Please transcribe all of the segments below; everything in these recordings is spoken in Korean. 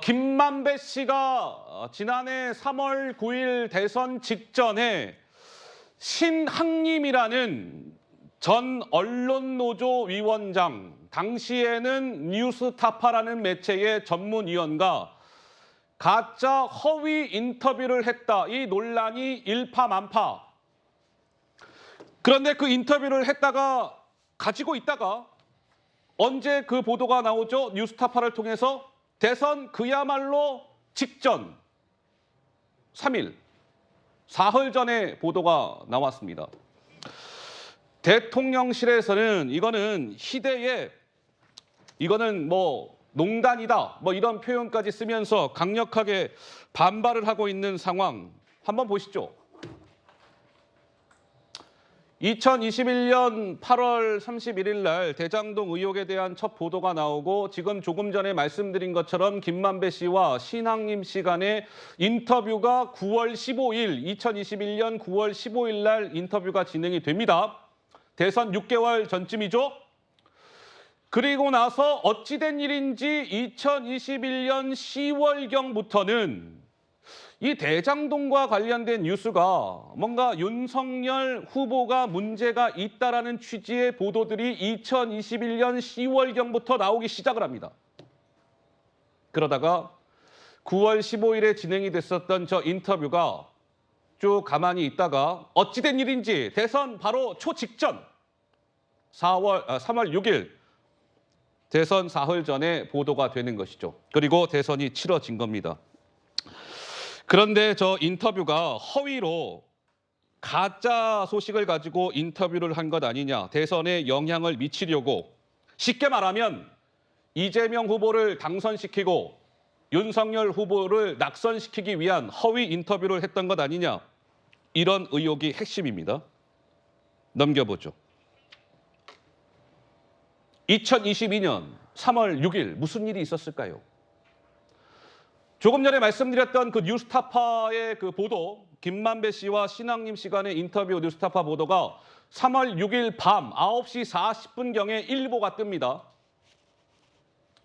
김만배 씨가 지난해 3월 9일 대선 직전에 신학님이라는 전 언론노조 위원장, 당시에는 뉴스타파라는 매체의 전문위원과 가짜 허위 인터뷰를 했다. 이 논란이 일파만파. 그런데 그 인터뷰를 했다가 가지고 있다가 언제 그 보도가 나오죠? 뉴스타파를 통해서 대선 그야말로 직전 3일, 사흘 전에 보도가 나왔습니다. 대통령실에서는 이거는 희대의 이거는 농단이다 이런 표현까지 쓰면서 강력하게 반발을 하고 있는 상황 한번 보시죠. 2021년 8월 31일 날 대장동 의혹에 대한 첫 보도가 나오고 지금 조금 전에 말씀드린 것처럼 김만배 씨와 신학님 씨 간의 인터뷰가 9월 15일, 2021년 9월 15일 날 인터뷰가 진행이 됩니다. 대선 6개월 전쯤이죠. 그리고 나서 어찌된 일인지 2021년 10월경부터는 이 대장동과 관련된 뉴스가 뭔가 윤석열 후보가 문제가 있다라는 취지의 보도들이 2021년 10월경부터 나오기 시작을 합니다. 그러다가 9월 15일에 진행이 됐었던 저 인터뷰가 쭉 가만히 있다가 어찌된 일인지 대선 바로 초직전 3월 6일 대선 사흘 전에 보도가 되는 것이죠. 그리고 대선이 치러진 겁니다. 그런데 저 인터뷰가 허위로 가짜 소식을 가지고 인터뷰를 한 것 아니냐, 대선에 영향을 미치려고 쉽게 말하면 이재명 후보를 당선시키고 윤석열 후보를 낙선시키기 위한 허위 인터뷰를 했던 것 아니냐, 이런 의혹이 핵심입니다. 넘겨보죠. 2022년 3월 6일 무슨 일이 있었을까요? 조금 전에 말씀드렸던 그 뉴스타파의 그 보도, 김만배 씨와 신학님 씨 간의 인터뷰 뉴스타파 보도가 3월 6일 밤 9시 40분경에 일보가 뜹니다.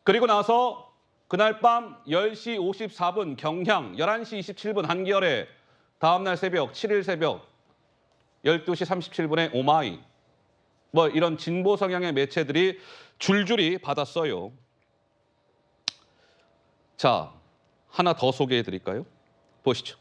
그리고 나서 그날 밤 10시 54분 경향, 11시 27분 한겨레, 다음날 새벽 7일 새벽 12시 37분에 오마이, 이런 진보 성향의 매체들이 줄줄이 받았어요. 자, 하나 더 소개해 드릴까요? 보시죠.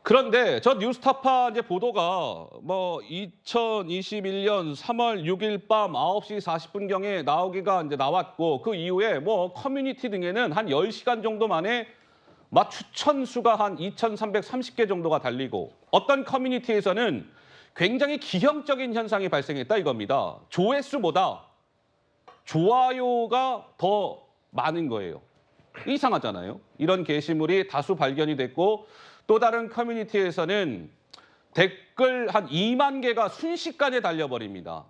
그런데 저 뉴스타파 이제 보도가 2021년 3월 6일 밤 9시 40분경에 나오기가 이제 나왔고, 그 이후에 커뮤니티 등에는 한 10시간 정도 만에 추천 수가 한 2,330개 정도가 달리고, 어떤 커뮤니티에서는 굉장히 기형적인 현상이 발생했다 이겁니다. 조회수보다 좋아요가 더 많은 거예요. 이상하잖아요. 이런 게시물이 다수 발견이 됐고, 또 다른 커뮤니티에서는 댓글 한 2만 개가 순식간에 달려버립니다.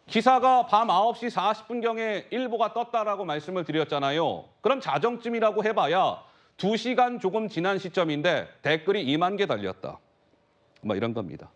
기사가 밤 9시 40분경에 일보가 떴다라고 말씀을 드렸잖아요. 그럼 자정쯤이라고 해봐야 2시간 조금 지난 시점인데 댓글이 2만 개 달렸다. 이런 겁니다.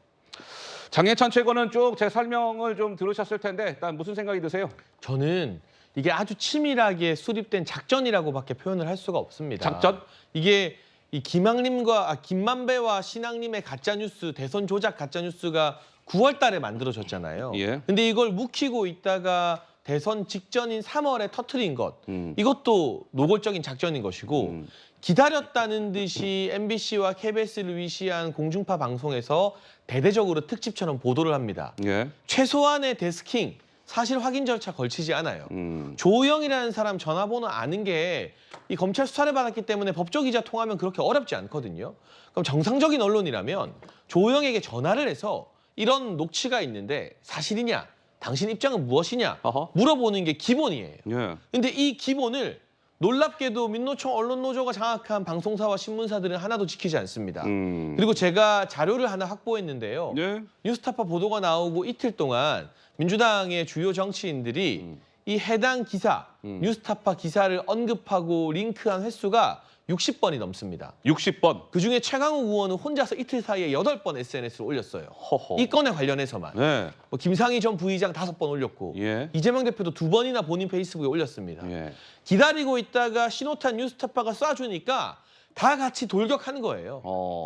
장예찬 최고는 쭉 제 설명을 좀 들으셨을 텐데 일단 무슨 생각이 드세요? 저는 이게 아주 치밀하게 수립된 작전이라고밖에 표현을 할 수가 없습니다. 작전? 이게 이 김만배와 신학님의 가짜뉴스, 대선 조작 가짜뉴스가 9월 달에 만들어졌잖아요. 예. 근데 이걸 묵히고 있다가 대선 직전인 3월에 터트린 것, 이것도 노골적인 작전인 것이고, 기다렸다는 듯이 MBC와 KBS를 위시한 공중파 방송에서 대대적으로 특집처럼 보도를 합니다. 예. 최소한의 데스킹, 사실 확인 절차 걸치지 않아요. 조우영이라는 사람 전화번호 아는 게 이 검찰 수사를 받았기 때문에 법조기자 통하면 그렇게 어렵지 않거든요. 그럼 정상적인 언론이라면 조우영에게 전화를 해서 이런 녹취가 있는데 사실이냐, 당신 입장은 무엇이냐 물어보는 게 기본이에요. 예. 근데 이 기본을 놀랍게도 민노총 언론노조가 장악한 방송사와 신문사들은 하나도 지키지 않습니다. 그리고 제가 자료를 하나 확보했는데요. 예. 뉴스타파 보도가 나오고 이틀 동안 민주당의 주요 정치인들이 이 해당 기사, 뉴스타파 기사를 언급하고 링크한 횟수가 60번이 넘습니다. 60번. 그중에 최강욱 의원은 혼자서 이틀 사이에 8번 SNS를 올렸어요. 허허. 이 건에 관련해서만. 네. 뭐 김상희 전 부의장 5번 올렸고 예. 이재명 대표도 2번이나 본인 페이스북에 올렸습니다. 예. 기다리고 있다가 신호탄 뉴스타파가 쏴주니까 다 같이 돌격하는 거예요.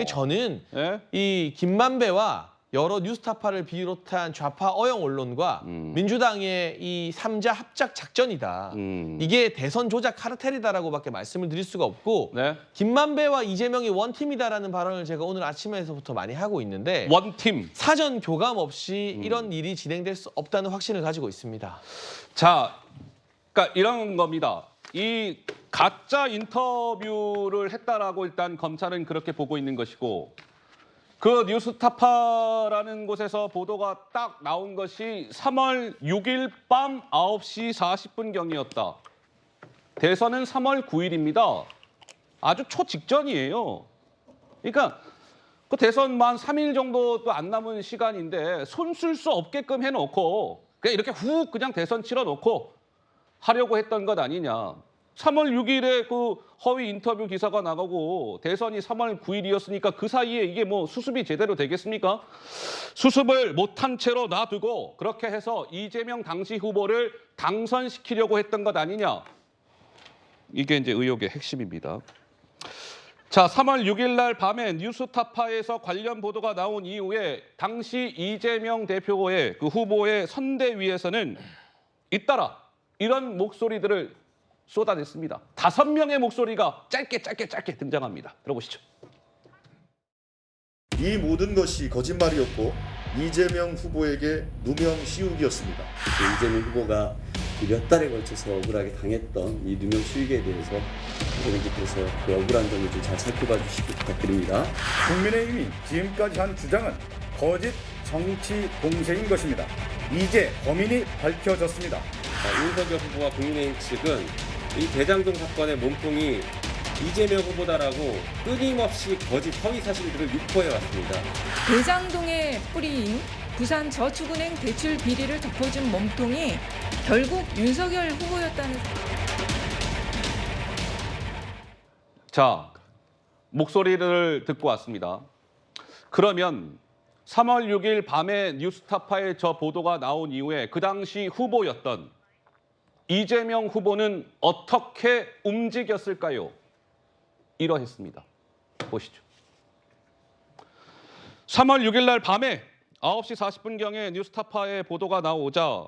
저는 예? 이 김만배와 여러 뉴스타파를 비롯한 좌파 어영 언론과 민주당의 이 3자 합작 작전이다. 이게 대선 조작 카르텔이다라고밖에 말씀을 드릴 수가 없고 네. 김만배와 이재명이 원팀이다라는 발언을 제가 오늘 아침에서부터 많이 하고 있는데 원팀. 사전 교감 없이 이런 일이 진행될 수 없다는 확신을 가지고 있습니다. 자, 그러니까 이런 겁니다. 이 가짜 인터뷰를 했다라고 일단 검찰은 그렇게 보고 있는 것이고 그 뉴스타파라는 곳에서 보도가 딱 나온 것이 3월 6일 밤 9시 40분경이었다. 대선은 3월 9일입니다. 아주 초직전이에요. 그러니까 그 대선만 3일 정도도 안 남은 시간인데 손 쓸 수 없게끔 해놓고 그냥 이렇게 훅 그냥 대선 치러놓고 하려고 했던 것 아니냐. 3월 6일에 그 허위 인터뷰 기사가 나가고 대선이 3월 9일이었으니까 그 사이에 이게 뭐 수습이 제대로 되겠습니까? 수습을 못한 채로 놔두고 그렇게 해서 이재명 당시 후보를 당선시키려고 했던 것 아니냐. 이게 이제 의혹의 핵심입니다. 자, 3월 6일 날 밤에 뉴스타파에서 관련 보도가 나온 이후에 당시 이재명 대표의 그 후보의 선대위에서는 잇따라 이런 목소리들을 쏟아냈습니다. 5명의 목소리가 짧게 등장합니다. 들어보시죠. 이 모든 것이 거짓말이었고 이재명 후보에게 누명 씌우기였습니다. 이재명 후보가 몇 달에 걸쳐서 억울하게 당했던 이 누명 씌우기에 대해서 대표님께서 그 억울한 점을 좀 잘 살펴봐 주시기 부탁드립니다. 국민의힘이 지금까지 한 주장은 거짓 정치 공세인 것입니다. 이제 범인이 밝혀졌습니다. 윤석열 후보와 국민의힘 측은 이 대장동 사건의 몸통이 이재명 후보다라고 끊임없이 거짓 허위 사실들을 유포해왔습니다. 대장동의 뿌리인 부산 저축은행 대출 비리를 덮어준 몸통이 결국 윤석열 후보였다는. 자, 목소리를 듣고 왔습니다. 그러면 3월 6일 밤에 뉴스타파에 저 보도가 나온 이후에 그 당시 후보였던 이재명 후보는 어떻게 움직였을까요? 이러했습니다. 보시죠. 3월 6일 날 밤에 9시 40분경에 뉴스타파에 보도가 나오자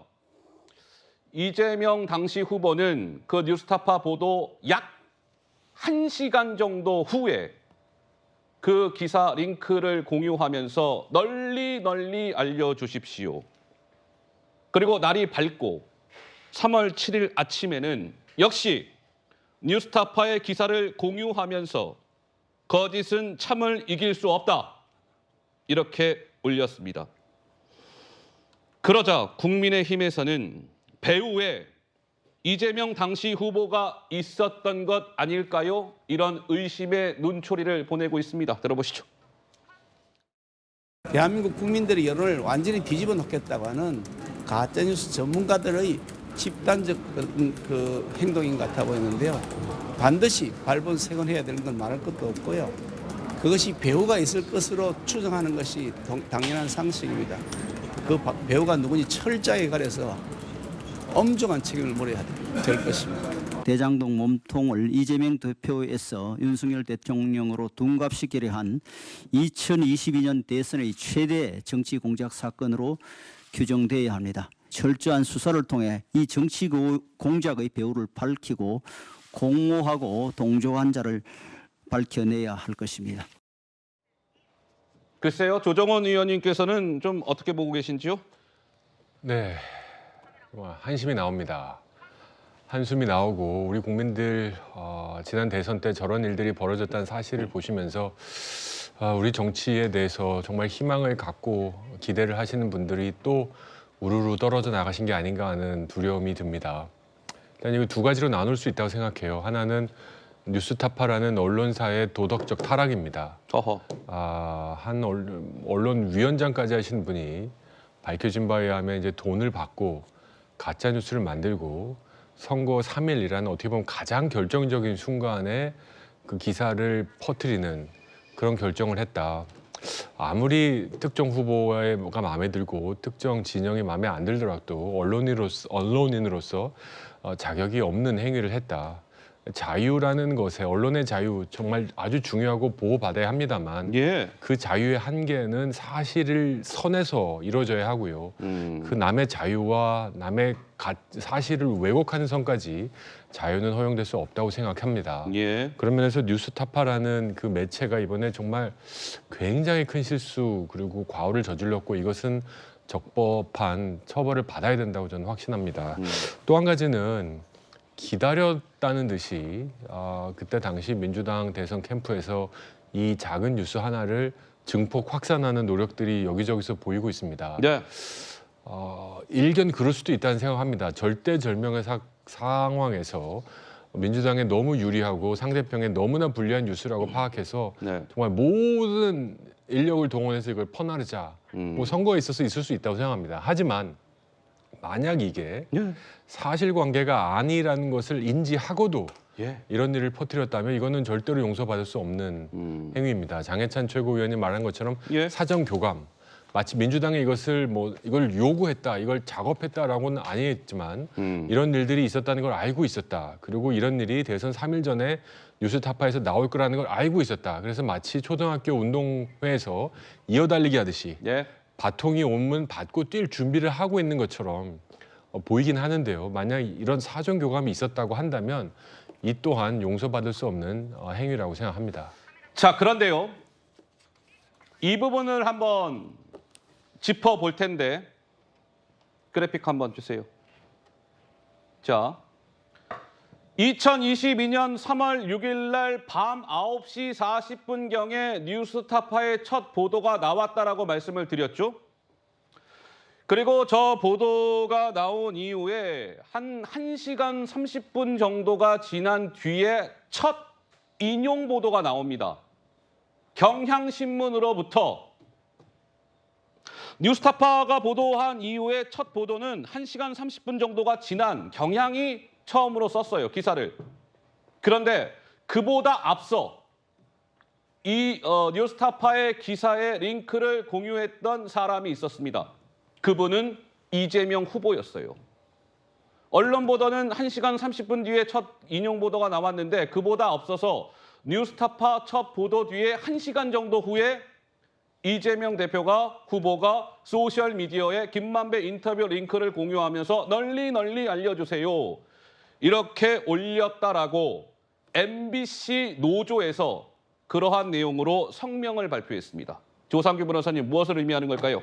이재명 당시 후보는 그 뉴스타파 보도 약 1시간 정도 후에 그 기사 링크를 공유하면서 널리 알려주십시오. 그리고 날이 밝고 3월 7일 아침에는 역시 뉴스타파의 기사를 공유하면서 거짓은 참을 이길 수 없다. 이렇게 올렸습니다. 그러자 국민의힘에서는 배후에 이재명 당시 후보가 있었던 것 아닐까요? 이런 의심의 눈초리를 보내고 있습니다. 들어보시죠. 대한민국 국민들의 여론을 완전히 뒤집어 놓겠다고 하는 가짜뉴스 전문가들의 집단적 그 행동인 것 같아 보이는데요. 반드시 발본색원해야 되는 건 말할 것도 없고요. 그것이 배우가 있을 것으로 추정하는 것이 당연한 상식입니다. 그 배우가 누군지 철저하게 가려서 엄중한 책임을 물어야 될 것입니다. 대장동 몸통을 이재명 대표에서 윤석열 대통령으로 둔갑시키려 한 2022년 대선의 최대 정치 공작 사건으로 규정되어야 합니다. 철저한 수사를 통해 이 정치 공작의 배후를 밝히고 공모하고 동조한 자를 밝혀내야 할 것입니다. 글쎄요, 조정원 의원님께서는 좀 어떻게 보고 계신지요? 네, 한심이 나옵니다. 한숨이 나오고 우리 국민들 지난 대선 때 저런 일들이 벌어졌다는 사실을 보시면서 우리 정치에 대해서 정말 희망을 갖고 기대를 하시는 분들이 또 우르르 떨어져 나가신 게 아닌가 하는 두려움이 듭니다. 일단 이거 두 가지로 나눌 수 있다고 생각해요. 하나는 뉴스타파라는 언론사의 도덕적 타락입니다. 한 언론 위원장까지 하신 분이 밝혀진 바에 의하면 이제 돈을 받고 가짜 뉴스를 만들고 선거 3일이라는 어떻게 보면 가장 결정적인 순간에 그 기사를 퍼뜨리는 그런 결정을 했다. 아무리 특정 후보가 마음에 들고 특정 진영이 마음에 안 들더라도 언론인으로서 자격이 없는 행위를 했다. 자유라는 것에 언론의 자유 정말 아주 중요하고 보호받아야 합니다만 예. 그 자유의 한계는 사실을 선에서 이루어져야 하고요. 그 남의 자유와 남의 사실을 왜곡하는 선까지 자유는 허용될 수 없다고 생각합니다. 예. 그런 면에서 뉴스타파라는 그 매체가 이번에 정말 굉장히 큰 실수 그리고 과오를 저질렀고 이것은 적법한 처벌을 받아야 된다고 저는 확신합니다. 또 한 가지는 기다렸다는 듯이 그때 당시 민주당 대선 캠프에서 이 작은 뉴스 하나를 증폭 확산하는 노력들이 여기저기서 보이고 있습니다. 네. 일견 그럴 수도 있다는 생각합니다. 절대절명의 상황에서 민주당에 너무 유리하고 상대편에 너무나 불리한 뉴스라고 파악해서 네. 정말 모든 인력을 동원해서 이걸 퍼나르자. 뭐 선거에 있어서 있을 수 있다고 생각합니다. 하지만 만약 이게 예. 사실관계가 아니라는 것을 인지하고도 예. 이런 일을 퍼뜨렸다면 이거는 절대로 용서받을 수 없는 행위입니다. 장해찬 최고위원이 말한 것처럼 예. 사정 교감, 마치 민주당이 이걸 요구했다, 이걸 작업했다라고는 아니겠지만 이런 일들이 있었다는 걸 알고 있었다. 그리고 이런 일이 대선 3일 전에 뉴스타파에서 나올 거라는 걸 알고 있었다. 그래서 마치 초등학교 운동회에서 이어달리기 하듯이 예. 바통이 오면 받고 뛸 준비를 하고 있는 것처럼 보이긴 하는데요. 만약 이런 사정 교감이 있었다고 한다면 이 또한 용서받을 수 없는 행위라고 생각합니다. 자, 그런데요. 이 부분을 한번 짚어볼 텐데 그래픽 한번 주세요. 자, 2022년 3월 6일 날 밤 9시 40분경에 뉴스타파의 첫 보도가 나왔다라고 말씀을 드렸죠. 그리고 저 보도가 나온 이후에 한 1시간 30분 정도가 지난 뒤에 첫 인용 보도가 나옵니다. 경향신문으로부터 뉴스타파가 보도한 이후에 첫 보도는 1시간 30분 정도가 지난 경향이 처음으로 썼어요, 기사를. 그런데 그보다 앞서 이 뉴스타파의 기사에 링크를 공유했던 사람이 있었습니다. 그분은 이재명 후보였어요. 언론 보도는 1시간 30분 뒤에 첫 인용 보도가 나왔는데 그보다 앞서서 뉴스타파 첫 보도 뒤에 1시간 정도 후에 이재명 후보가 소셜미디어에 김만배 인터뷰 링크를 공유하면서 널리 알려주세요. 이렇게 올렸다라고 MBC 노조에서 그러한 내용으로 성명을 발표했습니다. 조상규 변호사님, 무엇을 의미하는 걸까요?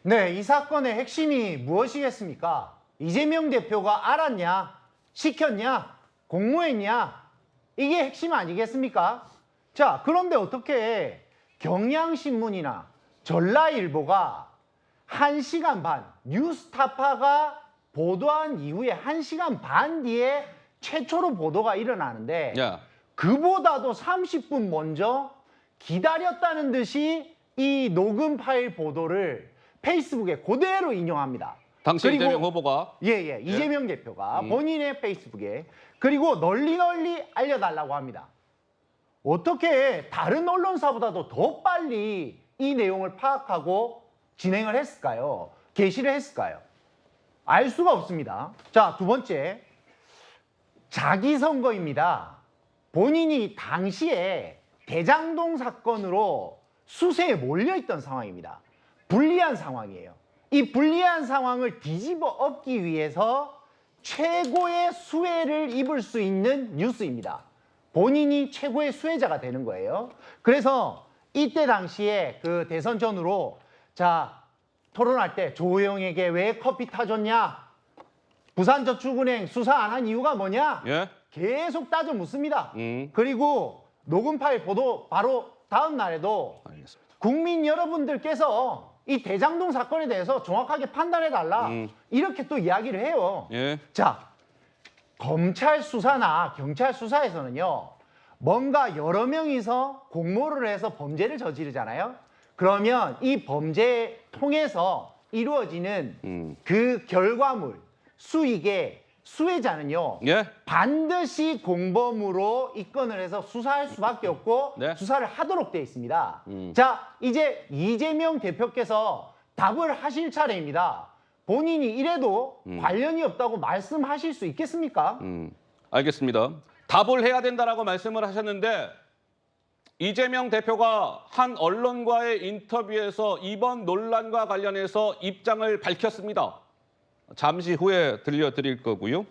네, 이 사건의 핵심이 무엇이겠습니까? 이재명 대표가 알았냐, 시켰냐, 공모했냐, 이게 핵심 아니겠습니까? 자, 그런데 어떻게 경향신문이나 전라일보가 1시간 반, 뉴스타파가 보도한 이후에 1시간 반 뒤에 최초로 보도가 일어나는데 그보다도 30분 먼저 기다렸다는 듯이 이 녹음 파일 보도를 페이스북에 그대로 인용합니다. 당시 이재명 후보가? 예, 이재명 대표가 본인의 페이스북에 그리고 널리 알려달라고 합니다. 어떻게 다른 언론사보다도 더 빨리 이 내용을 파악하고 진행을 했을까요? 게시를 했을까요? 알 수가 없습니다. 자, 두 번째, 자기 선거입니다. 본인이 당시에 대장동 사건으로 수세에 몰려있던 상황입니다. 불리한 상황이에요. 이 불리한 상황을 뒤집어 엎기 위해서 최고의 수혜를 입을 수 있는 뉴스입니다. 본인이 최고의 수혜자가 되는 거예요. 그래서 이때 당시에 그 대선 전후로 자, 토론할 때 조호영에게 왜 커피 타줬냐? 부산저축은행 수사 안 한 이유가 뭐냐? 예? 계속 따져 묻습니다. 그리고 녹음 파일 보도 바로 다음 날에도 알겠습니다. 국민 여러분들께서 이 대장동 사건에 대해서 정확하게 판단해달라. 이렇게 또 이야기를 해요. 예. 자, 검찰 수사나 경찰 수사에서는요. 뭔가 여러 명이서 공모를 해서 범죄를 저지르잖아요. 그러면 이 범죄에 통해서 이루어지는 그 결과물, 수익의 수혜자는요. 예. 반드시 공범으로 입건을 해서 수사할 수밖에 없고 네. 수사를 하도록 되어 있습니다. 자, 이제 이재명 대표께서 답을 하실 차례입니다. 본인이 이래도 관련이 없다고 말씀하실 수 있겠습니까? 알겠습니다. 답을 해야 된다라고 말씀을 하셨는데 이재명 대표가 한 언론과의 인터뷰에서 이번 논란과 관련해서 입장을 밝혔습니다. 잠시 후에 들려드릴 거고요.